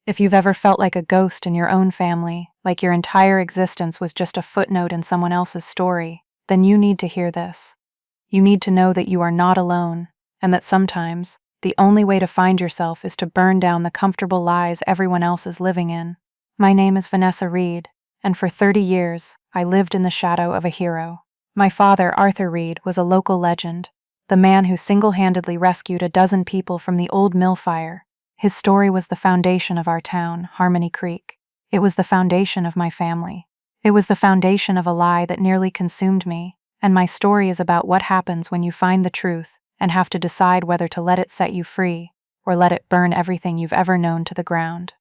If you've ever felt like a ghost in your own family, like your entire existence was just a footnote in someone else's story, then you need to hear this. You need to know that you are not alone, and that sometimes, the only way to find yourself is to burn down the comfortable lies everyone else is living in. My name is Vanessa Reed, and for 30 years, I lived in the shadow of a hero. My father, Arthur Reed, was a local legend, the man who single-handedly rescued a dozen people from the old mill fire. His story was the foundation of our town, Harmony Creek. It was the foundation of my family. It was the foundation of a lie that nearly consumed me, and my story is about what happens when you find the truth and have to decide whether to let it set you free or let it burn everything you've ever known to the ground.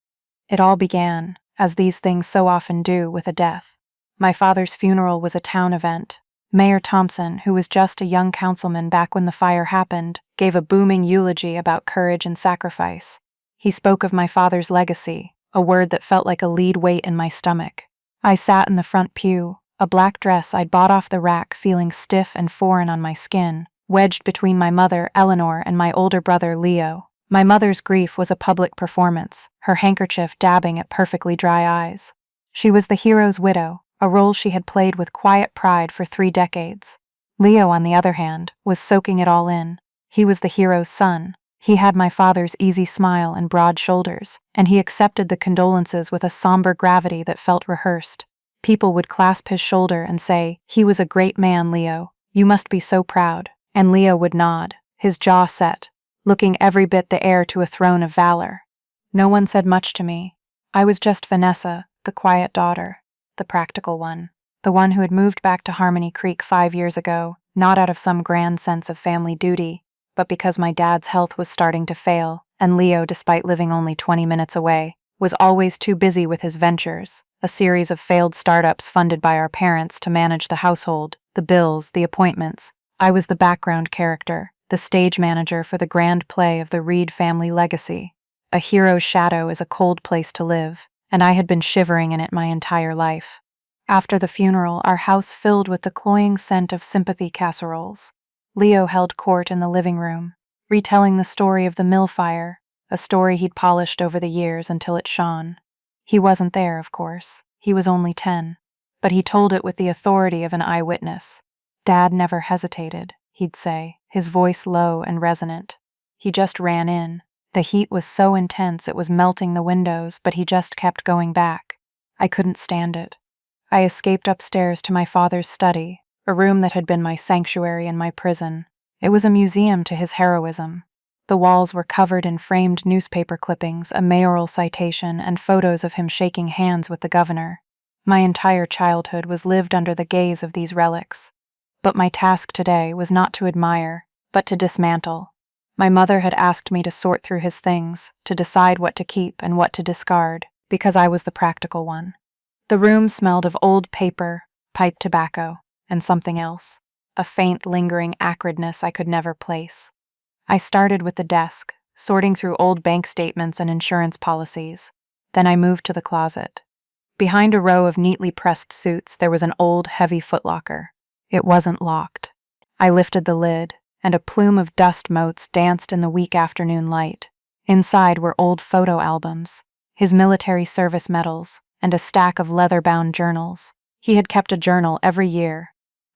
It all began, as these things so often do, with a death. My father's funeral was a town event. Mayor Thompson, who was just a young councilman back when the fire happened, gave a booming eulogy about courage and sacrifice. He spoke of my father's legacy, a word that felt like a lead weight in my stomach. I sat in the front pew, a black dress I'd bought off the rack feeling stiff and foreign on my skin, wedged between my mother, Eleanor, and my older brother, Leo. My mother's grief was a public performance, her handkerchief dabbing at perfectly dry eyes. She was the hero's widow, a role she had played with quiet pride for 3 decades. Leo, on the other hand, was soaking it all in. He was the hero's son. He had my father's easy smile and broad shoulders, and he accepted the condolences with a somber gravity that felt rehearsed. People would clasp his shoulder and say, "He was a great man, Leo. You must be so proud." And Leo would nod, his jaw set, looking every bit the heir to a throne of valor. No one said much to me. I was just Vanessa, the quiet daughter, the practical one, the one who had moved back to Harmony Creek 5 years ago, not out of some grand sense of family duty, but because my dad's health was starting to fail, and Leo, despite living only 20 minutes away, was always too busy with his ventures, a series of failed startups funded by our parents to manage the household, the bills, the appointments. I was the background character, the stage manager for the grand play of the Reed family legacy. A hero's shadow is a cold place to live, and I had been shivering in it my entire life. After the funeral, our house filled with the cloying scent of sympathy casseroles. Leo held court in the living room, retelling the story of the mill fire, a story he'd polished over the years until it shone. He wasn't there, of course. He was only 10, but he told it with the authority of an eyewitness. "Dad never hesitated," he'd say, his voice low and resonant. He just ran in. The heat was so intense it was melting the windows, but he just kept going back. I couldn't stand it. I escaped upstairs to my father's study, a room that had been my sanctuary and my prison. It was a museum to his heroism. The walls were covered in framed newspaper clippings, a mayoral citation, and photos of him shaking hands with the governor. My entire childhood was lived under the gaze of these relics. But my task today was not to admire, but to dismantle. My mother had asked me to sort through his things, to decide what to keep and what to discard, because I was the practical one. The room smelled of old paper, pipe tobacco, and something else, a faint, lingering acridness I could never place. I started with the desk, sorting through old bank statements and insurance policies. Then I moved to the closet. Behind a row of neatly pressed suits, there was an old, heavy footlocker. It wasn't locked. I lifted the lid, and a plume of dust motes danced in the weak afternoon light. Inside were old photo albums, his military service medals, and a stack of leather-bound journals. He had kept a journal every year.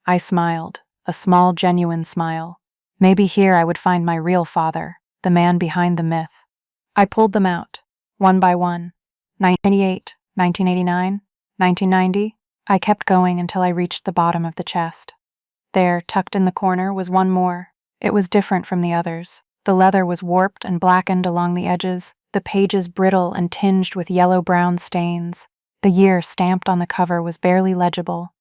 I smiled, a small, genuine smile. Maybe here I would find my real father, the man behind the myth. I pulled them out, one by one. 1998, 1989, 1990. I kept going until I reached the bottom of the chest. There, tucked in the corner, was one more. It was different from the others. The leather was warped and blackened along the edges, the pages brittle and tinged with yellow-brown stains. The year stamped on the cover was barely legible.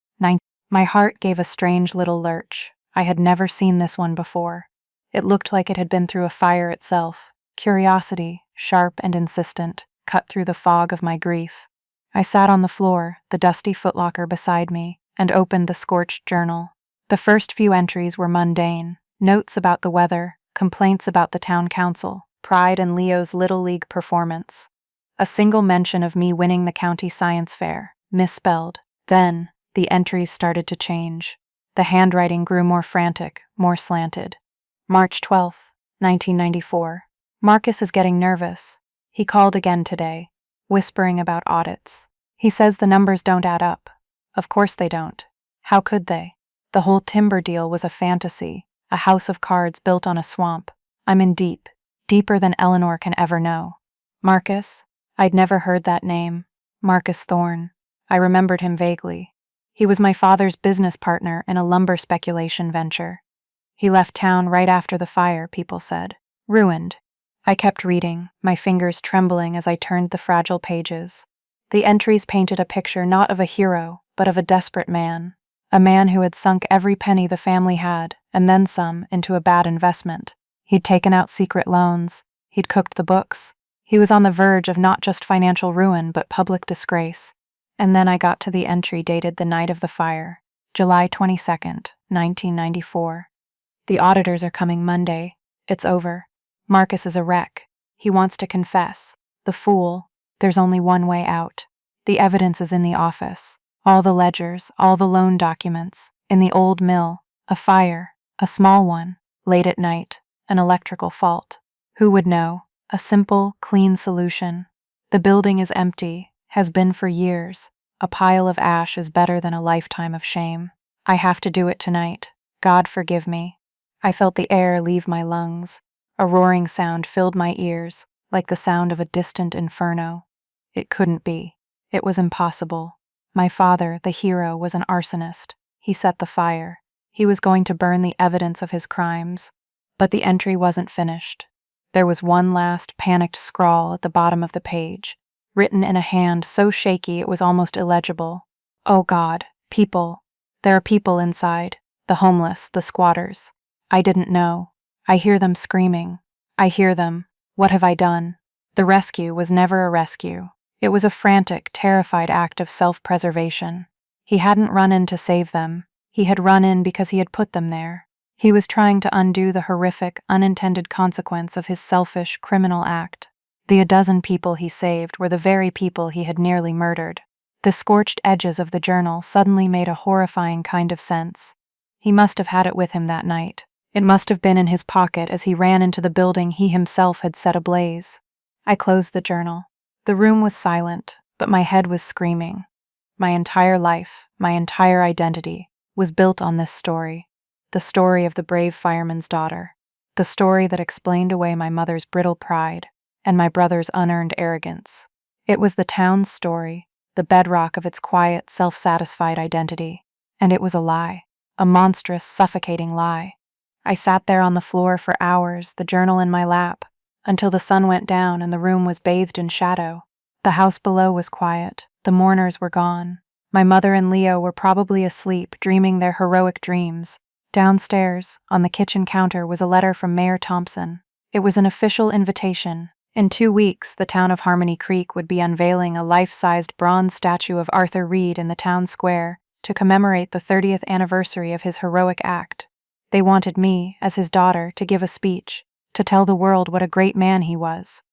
My heart gave a strange little lurch. I had never seen this one before. It looked like it had been through a fire itself. Curiosity, sharp and insistent, cut through the fog of my grief. I sat on the floor, the dusty footlocker beside me, and opened the scorched journal. The first few entries were mundane. Notes about the weather, complaints about the town council, pride in Leo's Little League performance. A single mention of me winning the county science fair, misspelled. Then, the entries started to change. The handwriting grew more frantic, more slanted. March 12, 1994. Marcus is getting nervous. He called again today. whispering about audits. He says the numbers don't add up. Of course they don't. How could they? The whole timber deal was a fantasy, a house of cards built on a swamp. I'm in deep, deeper than Eleanor can ever know. Marcus? I'd never heard that name. Marcus Thorne. I remembered him vaguely. He was my father's business partner in a lumber speculation venture. He left town right after the fire, people said. Ruined. I kept reading, my fingers trembling as I turned the fragile pages. The entries painted a picture not of a hero, but of a desperate man. A man who had sunk every penny the family had, and then some, into a bad investment. He'd taken out secret loans. He'd cooked the books. He was on the verge of not just financial ruin, but public disgrace. And then I got to the entry dated the night of the fire, July 22nd, 1994. The auditors are coming Monday. It's over. Marcus is a wreck. He wants to confess. The fool. There's only one way out. The evidence is in the office. All the ledgers, all the loan documents. In the old mill. A fire. A small one. Late at night. An electrical fault. Who would know? A simple, clean solution. The building is empty. Has been for years. A pile of ash is better than a lifetime of shame. I have to do it tonight. God forgive me. I felt the air leave my lungs. A roaring sound filled my ears, like the sound of a distant inferno. It couldn't be. It was impossible. My father, the hero, was an arsonist. He set the fire. He was going to burn the evidence of his crimes. But the entry wasn't finished. There was one last, panicked scrawl at the bottom of the page, written in a hand so shaky it was almost illegible. Oh God, people. There are people inside. The homeless, the squatters. I didn't know. I hear them screaming. I hear them. What have I done? The rescue was never a rescue. It was a frantic, terrified act of self-preservation. He hadn't run in to save them. He had run in because he had put them there. He was trying to undo the horrific, unintended consequence of his selfish, criminal act. The dozen people he saved were the very people he had nearly murdered. The scorched edges of the journal suddenly made a horrifying kind of sense. He must have had it with him that night. It must have been in his pocket as he ran into the building he himself had set ablaze. I closed the journal. The room was silent, but my head was screaming. My entire life, my entire identity, was built on this story. The story of the brave fireman's daughter. The story that explained away my mother's brittle pride and my brother's unearned arrogance. It was the town's story, the bedrock of its quiet, self-satisfied identity. And it was a lie. A monstrous, suffocating lie. I sat there on the floor for hours, the journal in my lap, until the sun went down and the room was bathed in shadow. The house below was quiet. The mourners were gone. My mother and Leo were probably asleep, dreaming their heroic dreams. Downstairs, on the kitchen counter, was a letter from Mayor Thompson. It was an official invitation. In 2 weeks, the town of Harmony Creek would be unveiling a life-sized bronze statue of Arthur Reed in the town square to commemorate the 30th anniversary of his heroic act. They wanted me, as his daughter, to give a speech, to tell the world what a great man he was.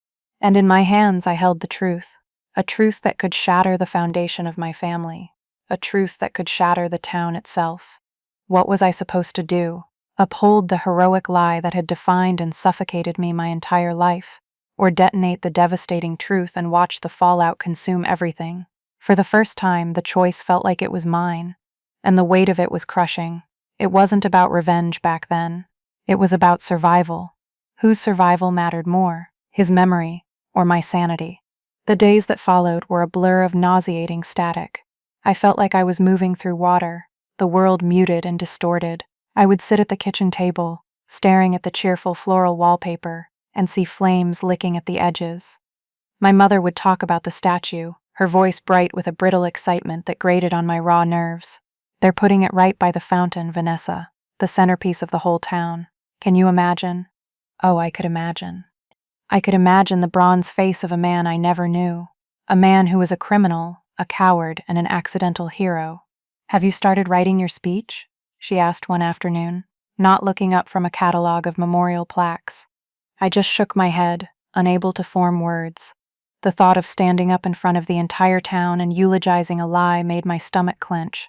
And in my hands I held the truth, a truth that could shatter the foundation of my family, a truth that could shatter the town itself. What was I supposed to do? Uphold the heroic lie that had defined and suffocated me my entire life, or detonate the devastating truth and watch the fallout consume everything? For the first time, the choice felt like it was mine, and the weight of it was crushing. It wasn't about revenge back then. It was about survival. Whose survival mattered more, his memory or my sanity? The days that followed were a blur of nauseating static. I felt like I was moving through water, the world muted and distorted. I would sit at the kitchen table, staring at the cheerful floral wallpaper, and see flames licking at the edges. My mother would talk about the statue, her voice bright with a brittle excitement that grated on my raw nerves. They're putting it right by the fountain, Vanessa, the centerpiece of the whole town. Can you imagine? Oh, I could imagine. I could imagine the bronze face of a man I never knew, a man who was a criminal, a coward, and an accidental hero. Have you started writing your speech? She asked one afternoon, not looking up from a catalog of memorial plaques. I just shook my head, unable to form words. The thought of standing up in front of the entire town and eulogizing a lie made my stomach clench.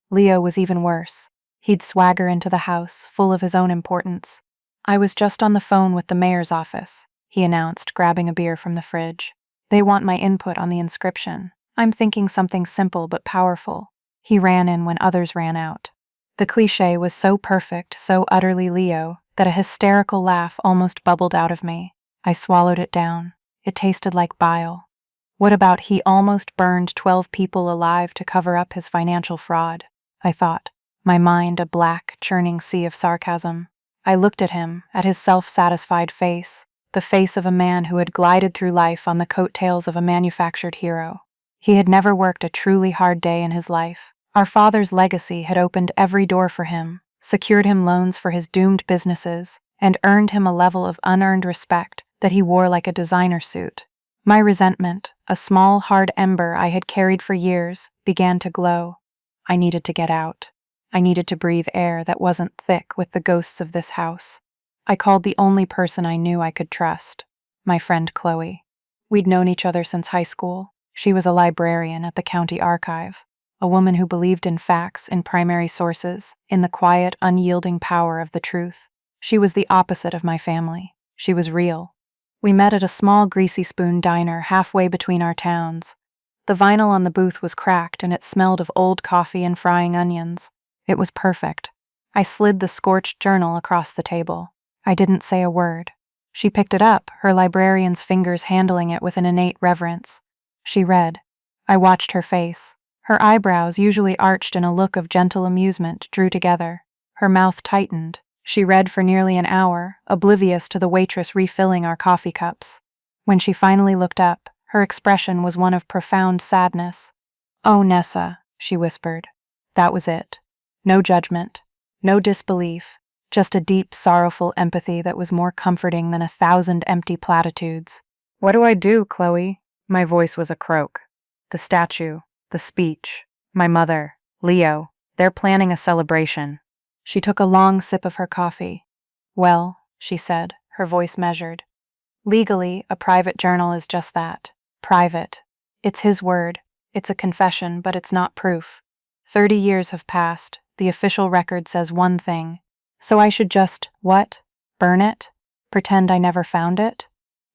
Leo was even worse. He'd swagger into the house, full of his own importance. I was just on the phone with the mayor's office, he announced, grabbing a beer from the fridge. They want my input on the inscription. I'm thinking something simple but powerful. He ran in when others ran out. The cliché was so perfect, so utterly Leo, that a hysterical laugh almost bubbled out of me. I swallowed it down. It tasted like bile. What about he almost burned 12 people alive to cover up his financial fraud? I thought, my mind a black, churning sea of sarcasm. I looked at him, at his self-satisfied face, the face of a man who had glided through life on the coattails of a manufactured hero. He had never worked a truly hard day in his life. Our father's legacy had opened every door for him, secured him loans for his doomed businesses, and earned him a level of unearned respect that he wore like a designer suit. My resentment, a small, hard ember I had carried for years, began to glow. I needed to get out. I needed to breathe air that wasn't thick with the ghosts of this house. I called the only person I knew I could trust, my friend Chloe. We'd known each other since high school. She was a librarian at the county archive, a woman who believed in facts, in primary sources, in the quiet, unyielding power of the truth. She was the opposite of my family. She was real. We met at a small Greasy Spoon diner halfway between our towns. The vinyl on the booth was cracked and it smelled of old coffee and frying onions. It was perfect. I slid the scorched journal across the table. I didn't say a word. She picked it up, her librarian's fingers handling it with an innate reverence. She read. I watched her face. Her eyebrows, usually arched in a look of gentle amusement, drew together. Her mouth tightened. She read for nearly an hour, oblivious to the waitress refilling our coffee cups. When she finally looked up, her expression was one of profound sadness. "Oh, Nessa," she whispered. That was it. No judgment, no disbelief, just a deep, sorrowful empathy that was more comforting than 1,000 empty platitudes. "What do I do, Chloe?" My voice was a croak. "The statue, the speech, my mother, Leo, they're planning a celebration." She took a long sip of her coffee. "Well," she said, her voice measured. "Legally, a private journal is just that. Private. It's his word. It's a confession, but it's not proof. 30 years have passed. The official record says one thing. So I should just, what? Burn it? Pretend I never found it?"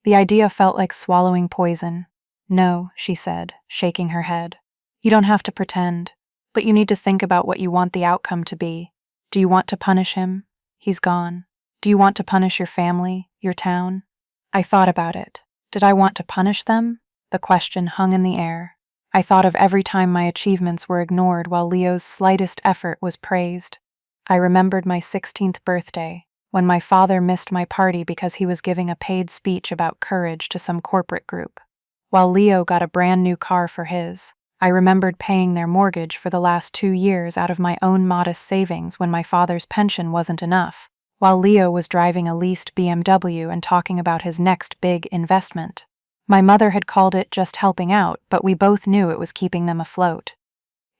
The idea felt like swallowing poison. "No," she said, shaking her head. "You don't have to pretend, but you need to think about what you want the outcome to be. Do you want to punish him? He's gone. Do you want to punish your family, your town?" I thought about it. Did I want to punish them? The question hung in the air. I thought of every time my achievements were ignored while Leo's slightest effort was praised. I remembered my 16th birthday, when my father missed my party because he was giving a paid speech about courage to some corporate group. While Leo got a brand new car for his, I remembered paying their mortgage for the last 2 years out of my own modest savings when my father's pension wasn't enough, while Leo was driving a leased BMW and talking about his next big investment. My mother had called it just helping out, but we both knew it was keeping them afloat.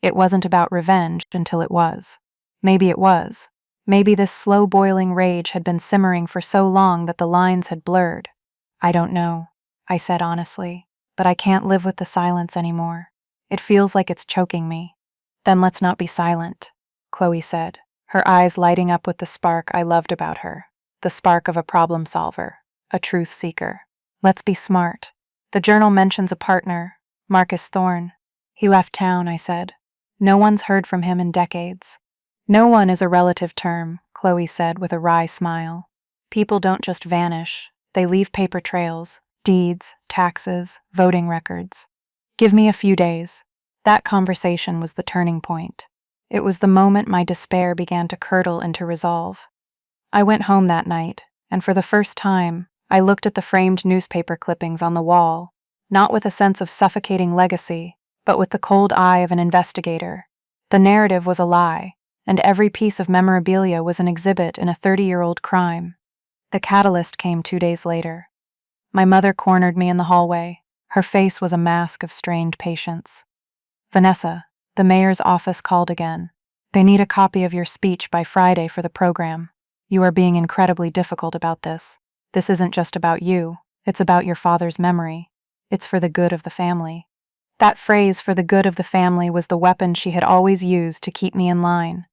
It wasn't about revenge until it was. Maybe it was. Maybe this slow-boiling rage had been simmering for so long that the lines had blurred. "I don't know," I said honestly, "but I can't live with the silence anymore. It feels like it's choking me." "Then let's not be silent," Chloe said, her eyes lighting up with the spark I loved about her, the spark of a problem solver, a truth seeker. "Let's be smart. The journal mentions a partner, Marcus Thorne. He left town," I said. "No one's heard from him in decades." "No one is a relative term," Chloe said with a wry smile. "People don't just vanish. They leave paper trails, deeds, taxes, voting records. Give me a few days." That conversation was the turning point. It was the moment my despair began to curdle into resolve. I went home that night, and for the first time, I looked at the framed newspaper clippings on the wall, not with a sense of suffocating legacy, but with the cold eye of an investigator. The narrative was a lie, and every piece of memorabilia was an exhibit in a 30-year-old crime. The catalyst came 2 days later. My mother cornered me in the hallway. Her face was a mask of strained patience. "Vanessa, the mayor's office called again. They need a copy of your speech by Friday for the program. You are being incredibly difficult about this. This isn't just about you, it's about your father's memory. It's for the good of the family." That phrase, "for the good of the family," was the weapon she had always used to keep me in line.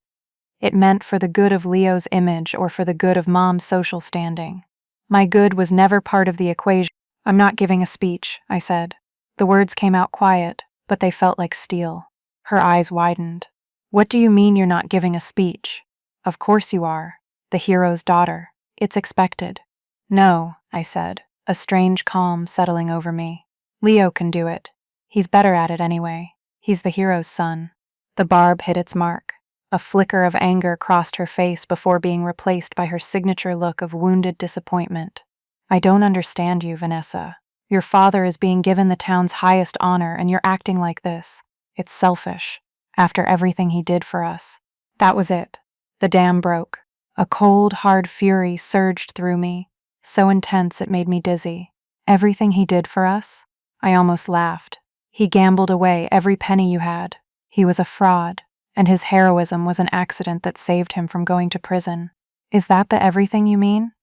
It meant for the good of Leo's image or for the good of Mom's social standing. My good was never part of the equation. I'm not giving a speech, I said. The words came out quiet, but they felt like steel. Her eyes widened. What do you mean you're not giving a speech? Of course you are. The hero's daughter. It's expected. No, I said, a strange calm settling over me. Leo can do it. He's better at it anyway. He's the hero's son. The barb hit its mark. A flicker of anger crossed her face before being replaced by her signature look of wounded disappointment. I don't understand you, Vanessa. Your father is being given the town's highest honor and you're acting like this. It's selfish. After everything he did for us. That was it. The dam broke. A cold, hard fury surged through me, so intense it made me dizzy. Everything he did for us? I almost laughed. He gambled away every penny you had. He was a fraud, and his heroism was an accident that saved him from going to prison. Is that the everything you mean?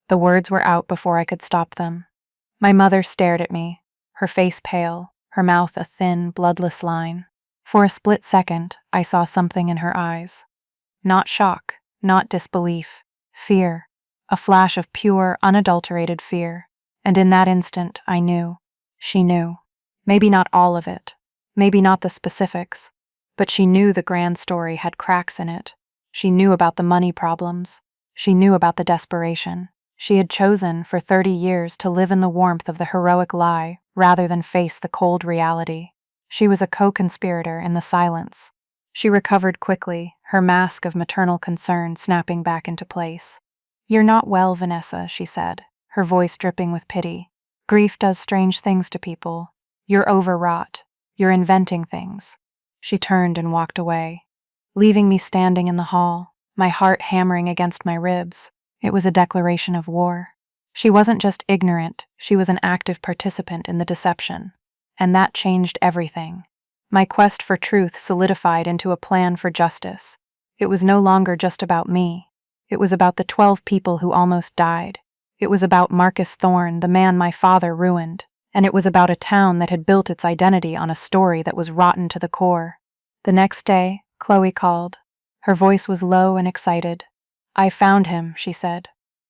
The words were out before I could stop them. My mother stared at me, her face pale, her mouth a thin, bloodless line. For a split second, I saw something in her eyes. Not shock, not disbelief, fear. A flash of pure, unadulterated fear. And in that instant, I knew. She knew. Maybe not all of it. Maybe not the specifics. But she knew the grand story had cracks in it. She knew about the money problems. She knew about the desperation. She had chosen, for 30 years, to live in the warmth of the heroic lie rather than face the cold reality. She was a co-conspirator in the silence. She recovered quickly, her mask of maternal concern snapping back into place. You're not well, Vanessa, she said, her voice dripping with pity. Grief does strange things to people. You're overwrought. You're inventing things. She turned and walked away, leaving me standing in the hall, my heart hammering against my ribs. It was a declaration of war. She wasn't just ignorant, she was an active participant in the deception. And that changed everything. My quest for truth solidified into a plan for justice. It was no longer just about me. It was about the 12 people who almost died. It was about Marcus Thorne, the man my father ruined. And it was about a town that had built its identity on a story that was rotten to the core. The next day, Chloe called. Her voice was low and excited. I found him, she said.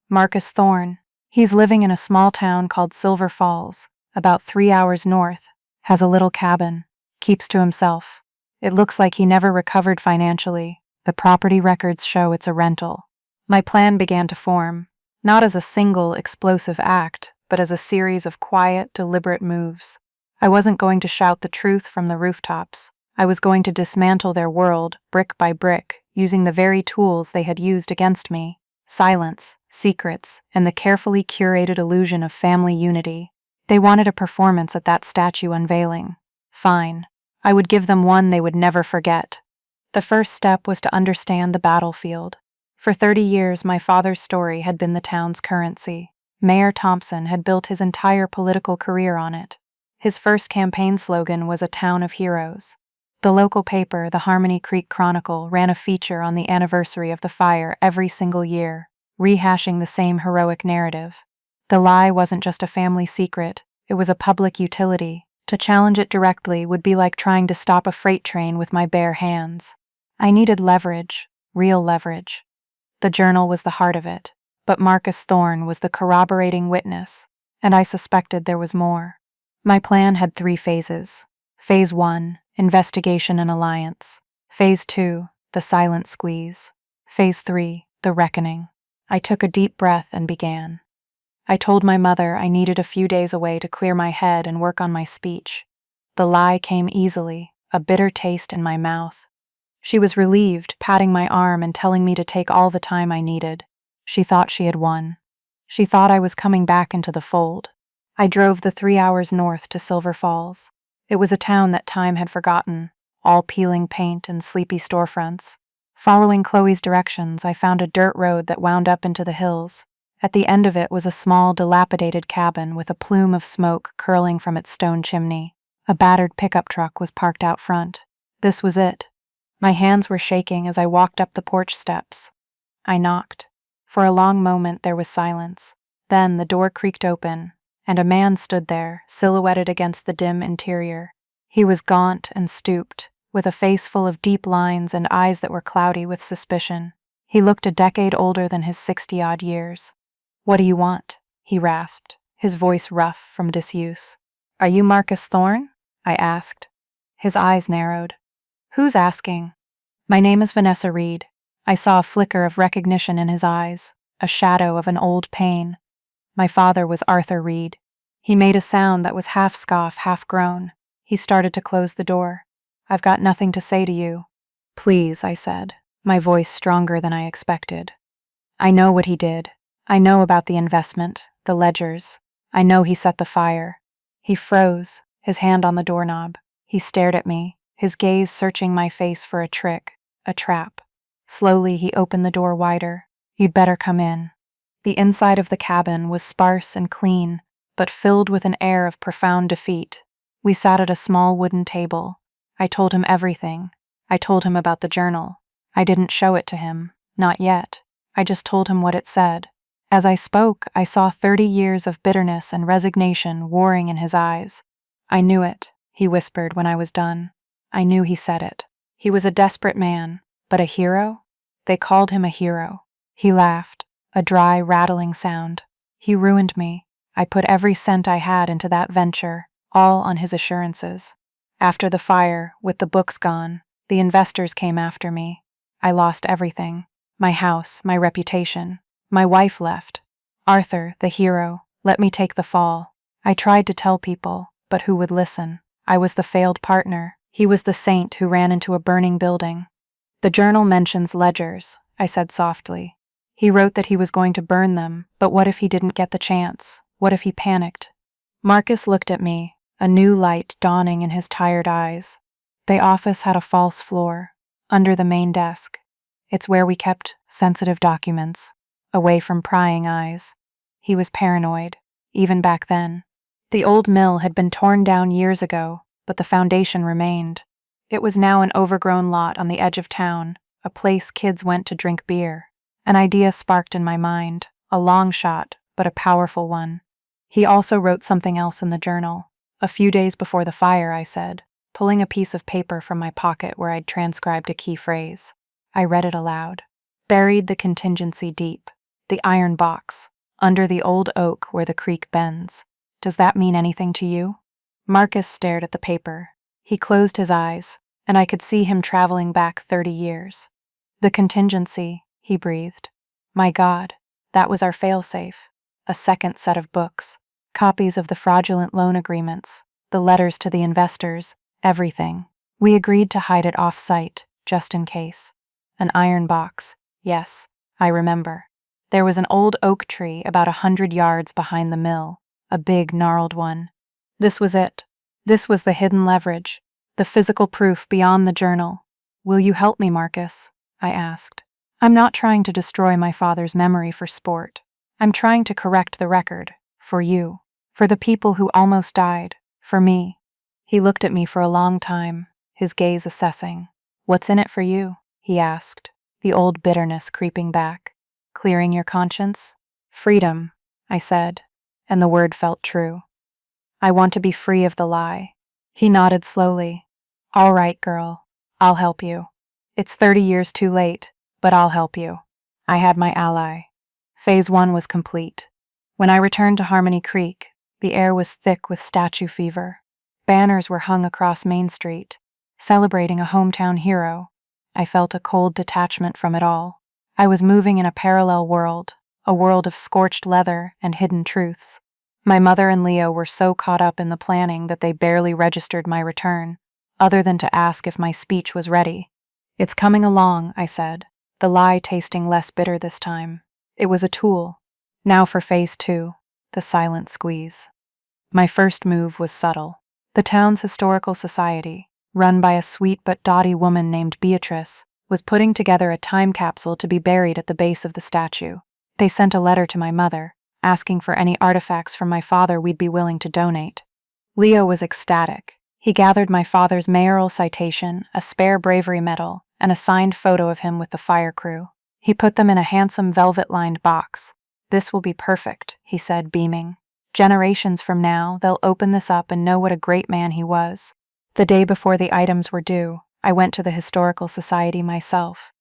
Marcus Thorne. He's living in a small town called Silver Falls, about 3 hours north, has a little cabin, keeps to himself. It looks like he never recovered financially. The property records show it's a rental. My plan began to form, not as a single explosive act, but as a series of quiet, deliberate moves. I wasn't going to shout the truth from the rooftops. I was going to dismantle their world, brick by brick, using the very tools they had used against me: silence, secrets, and the carefully curated illusion of family unity. They wanted a performance at that statue unveiling. Fine. I would give them one they would never forget. The first step was to understand the battlefield. For 30 years, my father's story had been the town's currency. Mayor Thompson had built his entire political career on it. His first campaign slogan was "A Town of Heroes." The local paper, the Harmony Creek Chronicle, ran a feature on the anniversary of the fire every single year, rehashing the same heroic narrative. The lie wasn't just a family secret, it was a public utility. To challenge it directly would be like trying to stop a freight train with my bare hands. I needed leverage, real leverage. The journal was the heart of it, but Marcus Thorne was the corroborating witness, and I suspected there was more. My plan had 3 phases. Phase 1, investigation and alliance. Phase 2, the silent squeeze. Phase 3, the reckoning. I took a deep breath and began. I told my mother I needed a few days away to clear my head and work on my speech. The lie came easily, a bitter taste in my mouth. She was relieved, patting my arm and telling me to take all the time I needed. She thought she had won. She thought I was coming back into the fold. I drove the 3 hours north to Silver Falls. It was a town that time had forgotten, all peeling paint and sleepy storefronts. Following Chloe's directions, I found a dirt road that wound up into the hills. At the end of it was a small, dilapidated cabin with a plume of smoke curling from its stone chimney. A battered pickup truck was parked out front. This was it. My hands were shaking as I walked up the porch steps. I knocked. For a long moment there was silence. Then the door creaked open, and a man stood there, silhouetted against the dim interior. He was gaunt and stooped, with a face full of deep lines and eyes that were cloudy with suspicion. He looked a decade older than his 60-odd years. "What do you want?" he rasped, his voice rough from disuse. "Are you Marcus Thorne?" I asked. His eyes narrowed. "Who's asking?" "My name is Vanessa Reed." I saw a flicker of recognition in his eyes, a shadow of an old pain. My father was Arthur Reed. He made a sound that was half scoff, half groan. He started to close the door. "I've got nothing to say to you." "Please," I said, my voice stronger than I expected. "I know what he did. I know about the investment, the ledgers. I know he set the fire." He froze, his hand on the doorknob. He stared at me, his gaze searching my face for a trick, a trap. Slowly, he opened the door wider. "You'd better come in." The inside of the cabin was sparse and clean, but filled with an air of profound defeat. We sat at a small wooden table. I told him everything. I told him about the journal. I didn't show it to him, not yet. I just told him what it said. As I spoke, I saw 30 years of bitterness and resignation warring in his eyes. "I knew it," he whispered when I was done. I knew he said it. He was a desperate man, but a hero? They called him a hero. He laughed, a dry, rattling sound. "He ruined me. I put every cent I had into that venture, all on his assurances. After the fire, with the books gone, the investors came after me. I lost everything. My house, my reputation. My wife left. Arthur, the hero, let me take the fall. I tried to tell people, but who would listen? I was the failed partner. He was the saint who ran into a burning building." "The journal mentions ledgers," I said softly. "He wrote that he was going to burn them, but what if he didn't get the chance? What if he panicked?" Marcus looked at me, a new light dawning in his tired eyes. "The office had a false floor, under the main desk. It's where we kept sensitive documents, away from prying eyes." He was paranoid, even back then. The old mill had been torn down years ago, but the foundation remained. It was now an overgrown lot on the edge of town, a place kids went to drink beer. An idea sparked in my mind, a long shot, but a powerful one. "He also wrote something else in the journal. A few days before the fire," I said, pulling a piece of paper from my pocket where I'd transcribed a key phrase. I read it aloud. "Buried the contingency deep, the iron box, under the old oak where the creek bends. Does that mean anything to you?" Marcus stared at the paper. He closed his eyes, and I could see him traveling back 30 years. "The contingency," he breathed. "My God, that was our failsafe. A second set of books, copies of the fraudulent loan agreements, the letters to the investors, everything. We agreed to hide it off-site, just in case. An iron box, yes, I remember. There was an old oak tree about 100 yards behind the mill, a big, gnarled one. This was it. This was the hidden leverage, the physical proof beyond the journal. Will you help me, Marcus? I asked. I'm not trying to destroy my father's memory for sport. I'm trying to correct the record, for you, for the people who almost died, for me. He looked at me for a long time, his gaze assessing. What's in it for you? He asked, the old bitterness creeping back. Clearing your conscience? Freedom, I said, and the word felt true. I want to be free of the lie. He nodded slowly. All right, girl, I'll help you. It's 30 years too late, but I'll help you. I had my ally. Phase 1 was complete. When I returned to Harmony Creek, the air was thick with statue fever. Banners were hung across Main Street, celebrating a hometown hero. I felt a cold detachment from it all. I was moving in a parallel world, a world of scorched leather and hidden truths. My mother and Leo were so caught up in the planning that they barely registered my return, other than to ask if my speech was ready. It's coming along, I said, the lie tasting less bitter this time. It was a tool. Now for phase 2, the silent squeeze. My first move was subtle. The town's historical society, run by a sweet but dotty woman named Beatrice, was putting together a time capsule to be buried at the base of the statue. They sent a letter to my mother, asking for any artifacts from my father we'd be willing to donate. Leo was ecstatic. He gathered my father's mayoral citation, a spare bravery medal, and a signed photo of him with the fire crew. He put them in a handsome velvet-lined box. This will be perfect, he said, beaming. Generations from now, they'll open this up and know what a great man he was. The day before the items were due, I went to the Historical Society myself.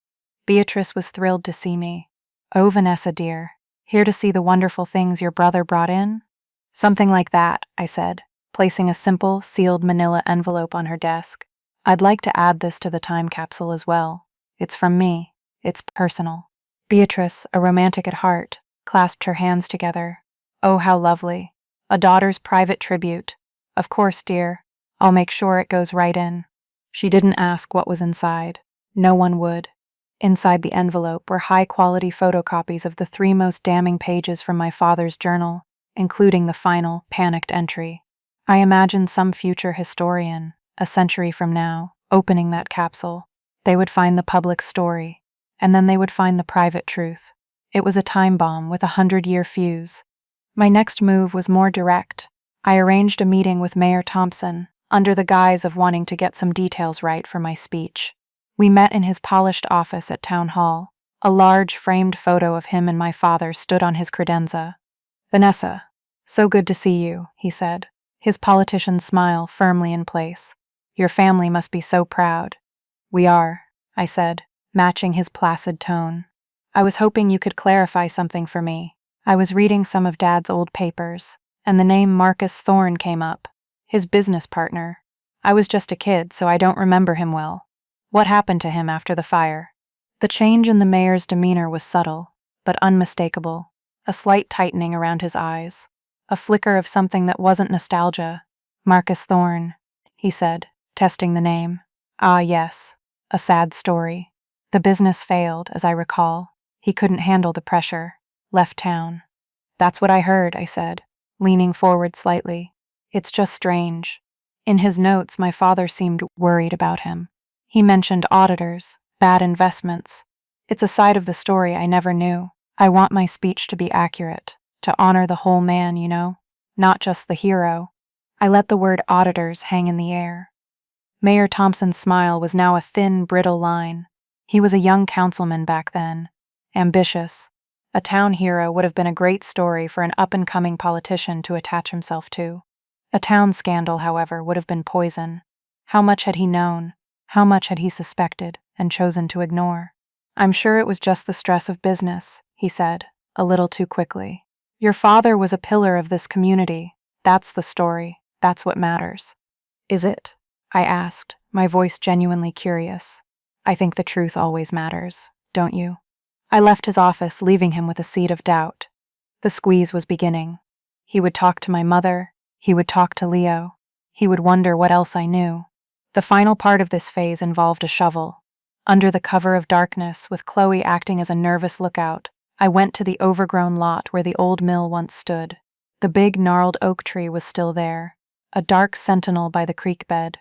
Beatrice was thrilled to see me. Oh, Vanessa dear, here to see the wonderful things your brother brought in? Something like that, I said, placing a simple, sealed manila envelope on her desk. I'd like to add this to the time capsule as well. It's from me. It's personal. Beatrice, a romantic at heart, clasped her hands together. Oh, how lovely. A daughter's private tribute. Of course, dear. I'll make sure it goes right in. She didn't ask what was inside. No one would. Inside the envelope were high-quality photocopies of the 3 most damning pages from my father's journal, including the final, panicked entry. I imagined some future historian, a century from now, opening that capsule. They would find the public story, and then they would find the private truth. It was a time bomb with a 100-year fuse. My next move was more direct. I arranged a meeting with Mayor Thompson, under the guise of wanting to get some details right for my speech. We met in his polished office at Town Hall. A large framed photo of him and my father stood on his credenza. Vanessa, so good to see you, he said, his politician's smile firmly in place. Your family must be so proud. We are, I said, matching his placid tone. I was hoping you could clarify something for me. I was reading some of Dad's old papers, and the name Marcus Thorne came up, his business partner. I was just a kid, so I don't remember him well. What happened to him after the fire? The change in the mayor's demeanor was subtle, but unmistakable. A slight tightening around his eyes. A flicker of something that wasn't nostalgia. Marcus Thorne, he said, testing the name. Ah, yes. A sad story. The business failed, as I recall. He couldn't handle the pressure. Left town. That's what I heard, I said, leaning forward slightly. It's just strange. In his notes, my father seemed worried about him. He mentioned auditors, bad investments. It's a side of the story I never knew. I want my speech to be accurate, to honor the whole man, you know, not just the hero. I let the word auditors hang in the air. Mayor Thompson's smile was now a thin, brittle line. He was a young councilman back then. Ambitious. A town hero would have been a great story for an up-and-coming politician to attach himself to. A town scandal, however, would have been poison. How much had he known? How much had he suspected and chosen to ignore? I'm sure it was just the stress of business, he said, a little too quickly. Your father was a pillar of this community. That's the story. That's what matters. Is it? I asked, my voice genuinely curious. I think the truth always matters, don't you? I left his office, leaving him with a seed of doubt. The squeeze was beginning. He would talk to my mother. He would talk to Leo. He would wonder what else I knew. The final part of this phase involved a shovel. Under the cover of darkness, with Chloe acting as a nervous lookout, I went to the overgrown lot where the old mill once stood. The big gnarled oak tree was still there, a dark sentinel by the creek bed.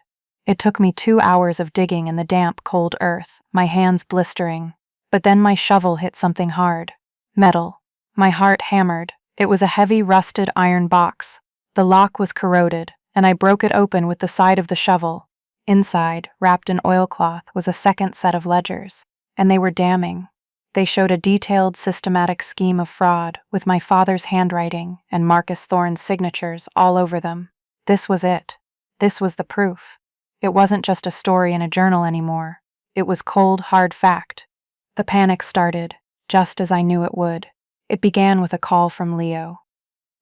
It took me 2 hours of digging in the damp, cold earth, my hands blistering. But then my shovel hit something hard. Metal. My heart hammered. It was a heavy, rusted iron box. The lock was corroded, and I broke it open with the side of the shovel. Inside, wrapped in oilcloth, was a second set of ledgers, and they were damning. They showed a detailed, systematic scheme of fraud, with my father's handwriting and Marcus Thorne's signatures all over them. This was it. This was the proof. It wasn't just a story in a journal anymore. It was cold, hard fact. The panic started, just as I knew it would. It began with a call from Leo.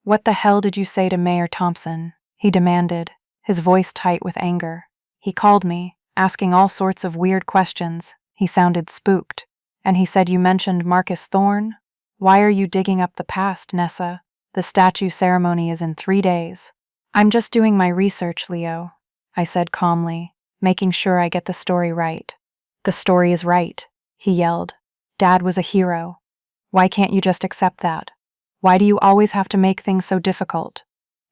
"What the hell did you say to Mayor Thompson?" he demanded, his voice tight with anger. He called me, asking all sorts of weird questions. He sounded spooked. And he said you mentioned Marcus Thorne? Why are you digging up the past, Nessa? The statue ceremony is in 3 days. I'm just doing my research, Leo, I said calmly, making sure I get the story right. The story is right, he yelled. Dad was a hero. Why can't you just accept that? Why do you always have to make things so difficult?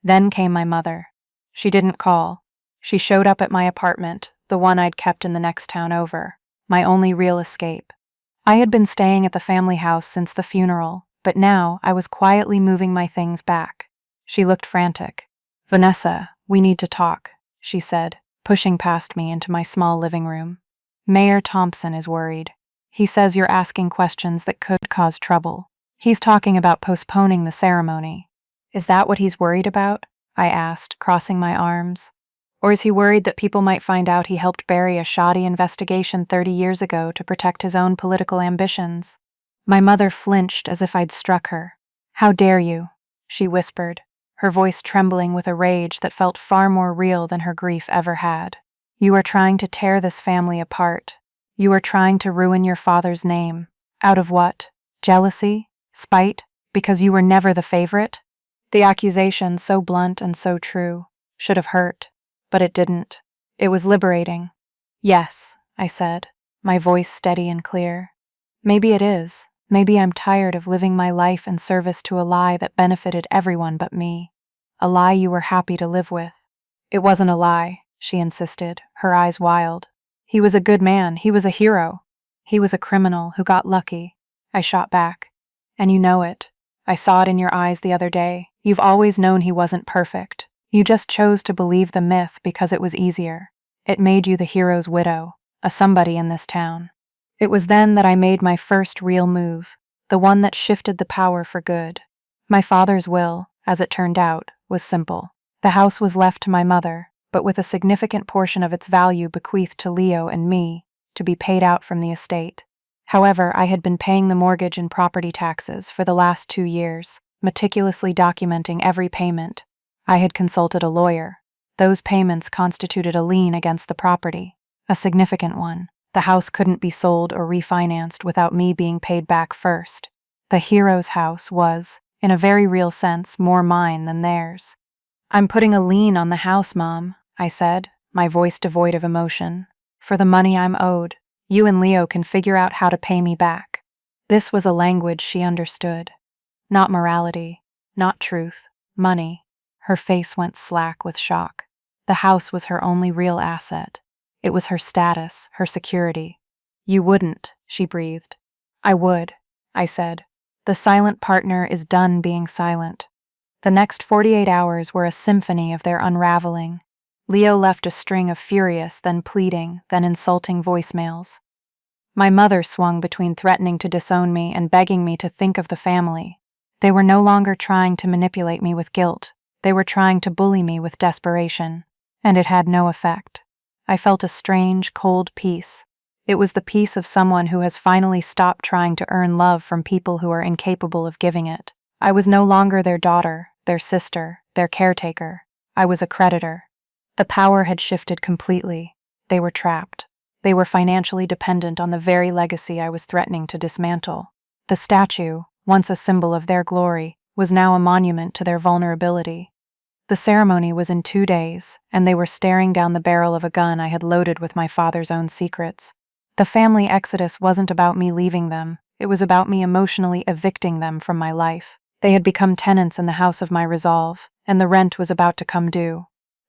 Then came my mother. She didn't call. She showed up at my apartment, the one I'd kept in the next town over, my only real escape. I had been staying at the family house since the funeral, but now I was quietly moving my things back. She looked frantic. "Vanessa, we need to talk," she said, pushing past me into my small living room. "Mayor Thompson is worried. He says you're asking questions that could cause trouble. He's talking about postponing the ceremony." "Is that what he's worried about?" I asked, crossing my arms. "Or is he worried that people might find out he helped bury a shoddy investigation 30 years ago to protect his own political ambitions?" My mother flinched as if I'd struck her. "How dare you?" she whispered, her voice trembling with a rage that felt far more real than her grief ever had. "You are trying to tear this family apart. You are trying to ruin your father's name. Out of what? Jealousy? Spite? Because you were never the favorite?" The accusation, so blunt and so true, should have hurt, but it didn't. It was liberating. "Yes," I said, my voice steady and clear. "Maybe it is. Maybe I'm tired of living my life in service to a lie that benefited everyone but me. A lie you were happy to live with." "It wasn't a lie," she insisted, her eyes wild. "He was a good man. He was a hero." "He was a criminal who got lucky," I shot back. "And you know it. I saw it in your eyes the other day. You've always known he wasn't perfect. You just chose to believe the myth because it was easier. It made you the hero's widow, a somebody in this town." It was then that I made my first real move, the one that shifted the power for good. My father's will, as it turned out, was simple. The house was left to my mother, but with a significant portion of its value bequeathed to Leo and me, to be paid out from the estate. However, I had been paying the mortgage and property taxes for the last 2 years, meticulously documenting every payment. I had consulted a lawyer. Those payments constituted a lien against the property, a significant one. The house couldn't be sold or refinanced without me being paid back first. The hero's house was, in a very real sense, more mine than theirs. "I'm putting a lien on the house, Mom," I said, my voice devoid of emotion. "For the money I'm owed. You and Leo can figure out how to pay me back." This was a language she understood. Not morality, not truth, money. Her face went slack with shock. The house was her only real asset. It was her status, her security. "You wouldn't," she breathed. "I would," I said. "The silent partner is done being silent." The next 48 hours were a symphony of their unraveling. Leo left a string of furious, then pleading, then insulting voicemails. My mother swung between threatening to disown me and begging me to think of the family. They were no longer trying to manipulate me with guilt. They were trying to bully me with desperation. And it had no effect. I felt a strange, cold peace. It was the peace of someone who has finally stopped trying to earn love from people who are incapable of giving it. I was no longer their daughter, their sister, their caretaker. I was a creditor. The power had shifted completely. They were trapped. They were financially dependent on the very legacy I was threatening to dismantle. The statue, once a symbol of their glory, was now a monument to their vulnerability. The ceremony was in 2 days, and they were staring down the barrel of a gun I had loaded with my father's own secrets. The family exodus wasn't about me leaving them, it was about me emotionally evicting them from my life. They had become tenants in the house of my resolve, and the rent was about to come due.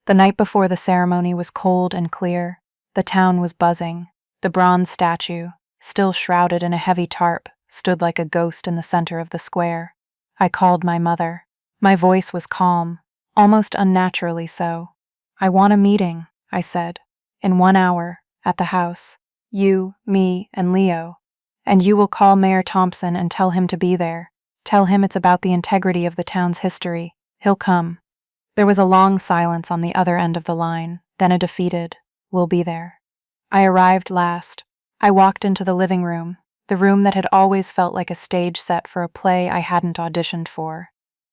The night before the ceremony was cold and clear. The town was buzzing. The bronze statue, still shrouded in a heavy tarp, stood like a ghost in the center of the square. I called my mother. My voice was calm, almost unnaturally so. "I want a meeting," I said. "In 1 hour, at the house. You, me, and Leo. And you will call Mayor Thompson and tell him to be there. Tell him it's about the integrity of the town's history. He'll come." There was a long silence on the other end of the line, then a defeated, "We'll be there." I arrived last. I walked into the living room, the room that had always felt like a stage set for a play I hadn't auditioned for.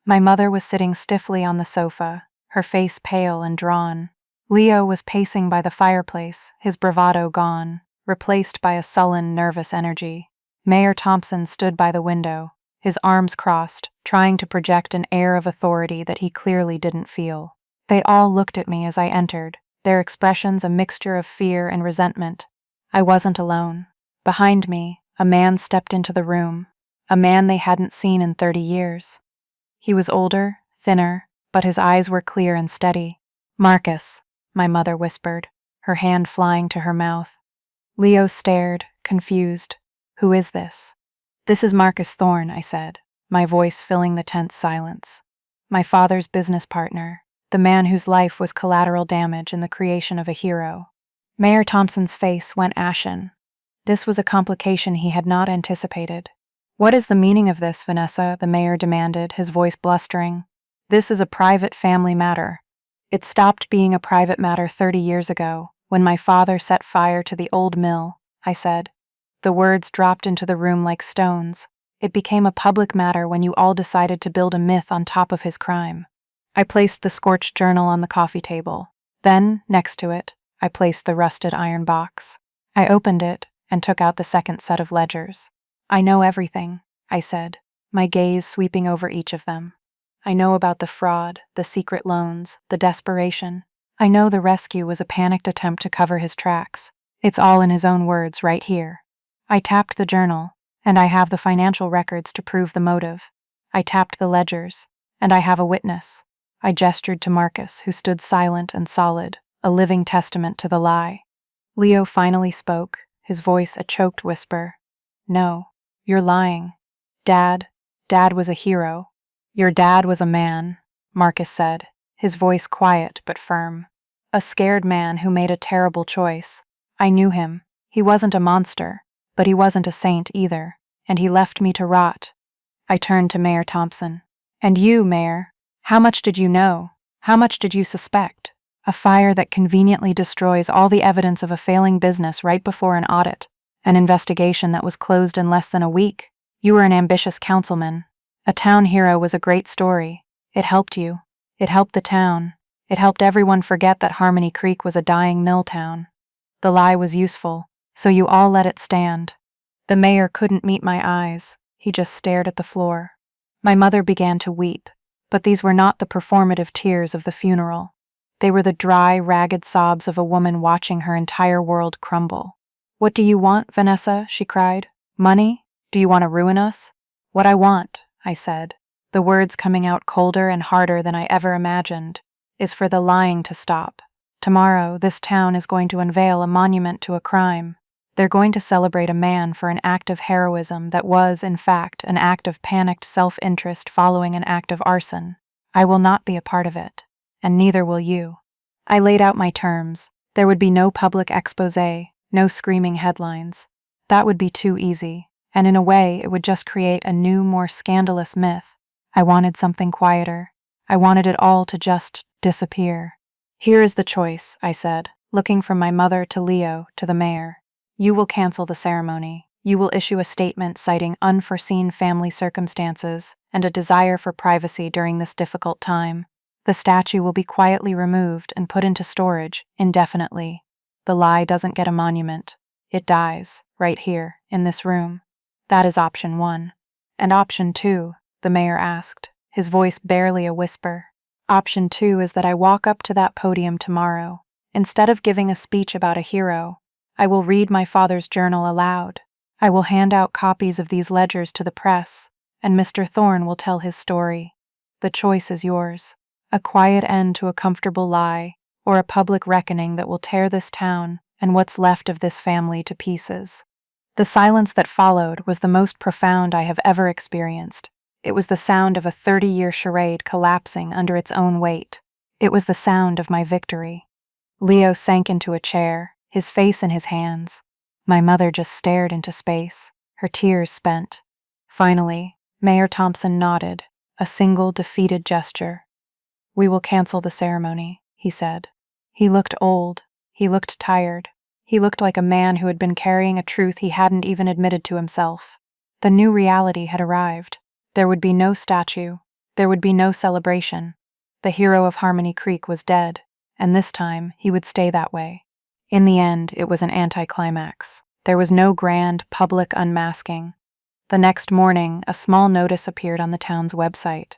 My mother was sitting stiffly on the sofa, her face pale and drawn. Leo was pacing by the fireplace, his bravado gone, replaced by a sullen, nervous energy. Mayor Thompson stood by the window, his arms crossed, trying to project an air of authority that he clearly didn't feel. They all looked at me as I entered, their expressions a mixture of fear and resentment. I wasn't alone. Behind me, a man stepped into the room, a man they hadn't seen in 30 years. He was older, thinner, but his eyes were clear and steady. "Marcus," my mother whispered, her hand flying to her mouth. Leo stared, confused. "Who is this?" "This is Marcus Thorne," I said, my voice filling the tense silence. "My father's business partner, the man whose life was collateral damage in the creation of a hero." Mayor Thompson's face went ashen. This was a complication he had not anticipated. "What is the meaning of this, Vanessa?" the mayor demanded, his voice blustering. "This is a private family matter." "It stopped being a private matter 30 years ago, when my father set fire to the old mill," I said. The words dropped into the room like stones. "It became a public matter when you all decided to build a myth on top of his crime." I placed the scorched journal on the coffee table. Then, next to it, I placed the rusted iron box. I opened it and took out the second set of ledgers. I know everything, I said, my gaze sweeping over each of them. I know about the fraud, the secret loans, the desperation. I know the rescue was a panicked attempt to cover his tracks. It's all in his own words right here. I tapped the journal, and I have the financial records to prove the motive. I tapped the ledgers, and I have a witness. I gestured to Marcus, who stood silent and solid, a living testament to the lie. Leo finally spoke, his voice a choked whisper. No, you're lying. Dad was a hero. Your dad was a man, Marcus said, his voice quiet but firm. A scared man who made a terrible choice. I knew him. He wasn't a monster, but he wasn't a saint either, and he left me to rot. I turned to Mayor Thompson. And you, Mayor, how much did you know? How much did you suspect? A fire that conveniently destroys all the evidence of a failing business right before an audit. An investigation that was closed in less than a week. You were an ambitious councilman. A town hero was a great story. It helped you. It helped the town. It helped everyone forget that Harmony Creek was a dying mill town. The lie was useful, so you all let it stand. The mayor couldn't meet my eyes. He just stared at the floor. My mother began to weep, but these were not the performative tears of the funeral. They were the dry, ragged sobs of a woman watching her entire world crumble. What do you want, Vanessa? She cried. Money? Do you want to ruin us? What I want, I said, the words coming out colder and harder than I ever imagined, is for the lying to stop. Tomorrow, this town is going to unveil a monument to a crime. They're going to celebrate a man for an act of heroism that was, in fact, an act of panicked self-interest following an act of arson. I will not be a part of it, and neither will you. I laid out my terms. There would be no public exposé, no screaming headlines. That would be too easy, and in a way it would just create a new, more scandalous myth. I wanted something quieter. I wanted it all to just disappear. Here is the choice, I said, looking from my mother to Leo to the mayor. You will cancel the ceremony. You will issue a statement citing unforeseen family circumstances and a desire for privacy during this difficult time. The statue will be quietly removed and put into storage indefinitely. The lie doesn't get a monument. It dies, right here, in this room. That is option 1. And option 2, the mayor asked, his voice barely a whisper. Option 2 is that I walk up to that podium tomorrow. Instead of giving a speech about a hero, I will read my father's journal aloud. I will hand out copies of these ledgers to the press, and Mr. Thorne will tell his story. The choice is yours. A quiet end to a comfortable lie, or a public reckoning that will tear this town and what's left of this family to pieces. The silence that followed was the most profound I have ever experienced. It was the sound of a 30-year charade collapsing under its own weight. It was the sound of my victory. Leo sank into a chair, his face in his hands. My mother just stared into space, her tears spent. Finally, Mayor Thompson nodded, a single defeated gesture. We will cancel the ceremony, he said. He looked old. He looked tired. He looked like a man who had been carrying a truth he hadn't even admitted to himself. The new reality had arrived. There would be no statue. There would be no celebration. The hero of Harmony Creek was dead, and this time he would stay that way. In the end, it was an anticlimax. There was no grand, public unmasking. The next morning, a small notice appeared on the town's website.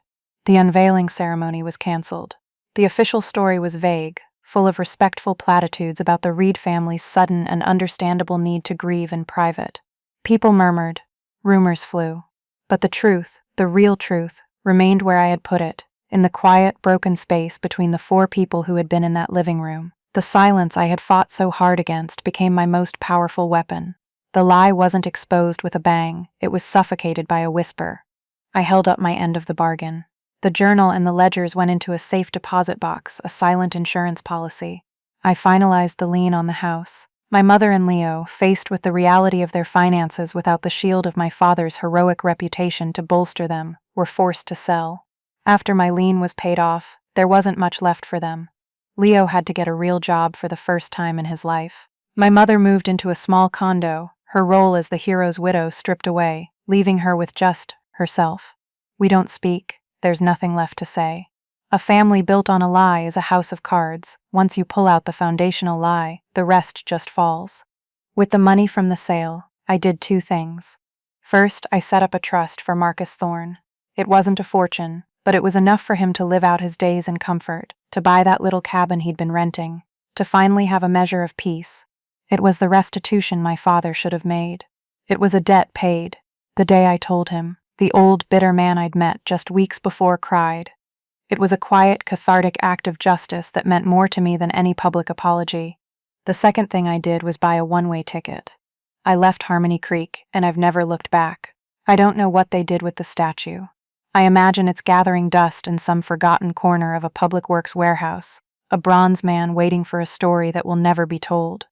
The unveiling ceremony was canceled. The official story was vague, full of respectful platitudes about the Reed family's sudden and understandable need to grieve in private. People murmured. Rumors flew. But the truth, the real truth, remained where I had put it, in the quiet, broken space between the 4 people who had been in that living room. The silence I had fought so hard against became my most powerful weapon. The lie wasn't exposed with a bang, it was suffocated by a whisper. I held up my end of the bargain. The journal and the ledgers went into a safe deposit box, a silent insurance policy. I finalized the lien on the house. My mother and Leo, faced with the reality of their finances without the shield of my father's heroic reputation to bolster them, were forced to sell. After my lien was paid off, there wasn't much left for them. Leo had to get a real job for the first time in his life. My mother moved into a small condo, her role as the hero's widow stripped away, leaving her with just herself. We don't speak. There's nothing left to say. A family built on a lie is a house of cards. Once you pull out the foundational lie, the rest just falls. With the money from the sale, I did two things. First, I set up a trust for Marcus Thorne. It wasn't a fortune, but it was enough for him to live out his days in comfort, to buy that little cabin he'd been renting, to finally have a measure of peace. It was the restitution my father should have made. It was a debt paid. The day I told him, the old, bitter man I'd met just weeks before cried. It was a quiet, cathartic act of justice that meant more to me than any public apology. The second thing I did was buy a one-way ticket. I left Harmony Creek, and I've never looked back. I don't know what they did with the statue. I imagine it's gathering dust in some forgotten corner of a public works warehouse, a bronze man waiting for a story that will never be told.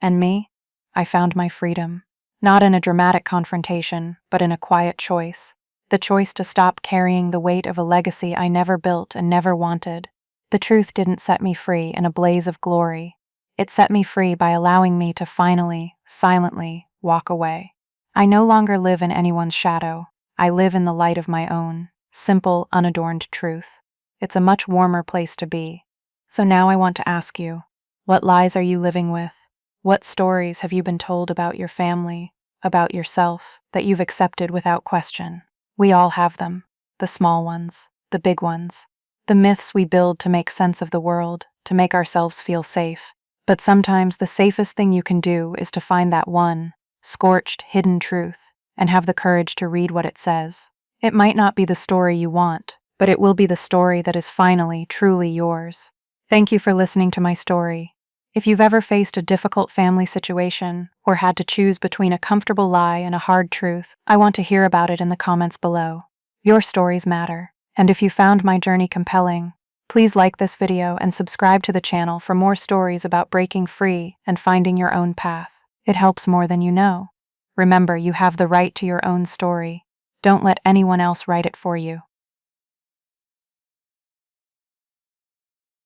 And me? I found my freedom. Not in a dramatic confrontation, but in a quiet choice. The choice to stop carrying the weight of a legacy I never built and never wanted. The truth didn't set me free in a blaze of glory. It set me free by allowing me to finally, silently, walk away. I no longer live in anyone's shadow. I live in the light of my own, simple, unadorned truth. It's a much warmer place to be. So now I want to ask you, what lies are you living with? What stories have you been told about your family, about yourself, that you've accepted without question? We all have them, the small ones, the big ones, the myths we build to make sense of the world, to make ourselves feel safe. But sometimes the safest thing you can do is to find that one, scorched, hidden truth, and have the courage to read what it says. It might not be the story you want, but it will be the story that is finally, truly yours. Thank you for listening to my story. If you've ever faced a difficult family situation or had to choose between a comfortable lie and a hard truth, I want to hear about it in the comments below. Your stories matter, and if you found my journey compelling, please like this video and subscribe to the channel for more stories about breaking free and finding your own path. It helps more than you know. Remember, you have the right to your own story. Don't let anyone else write it for you.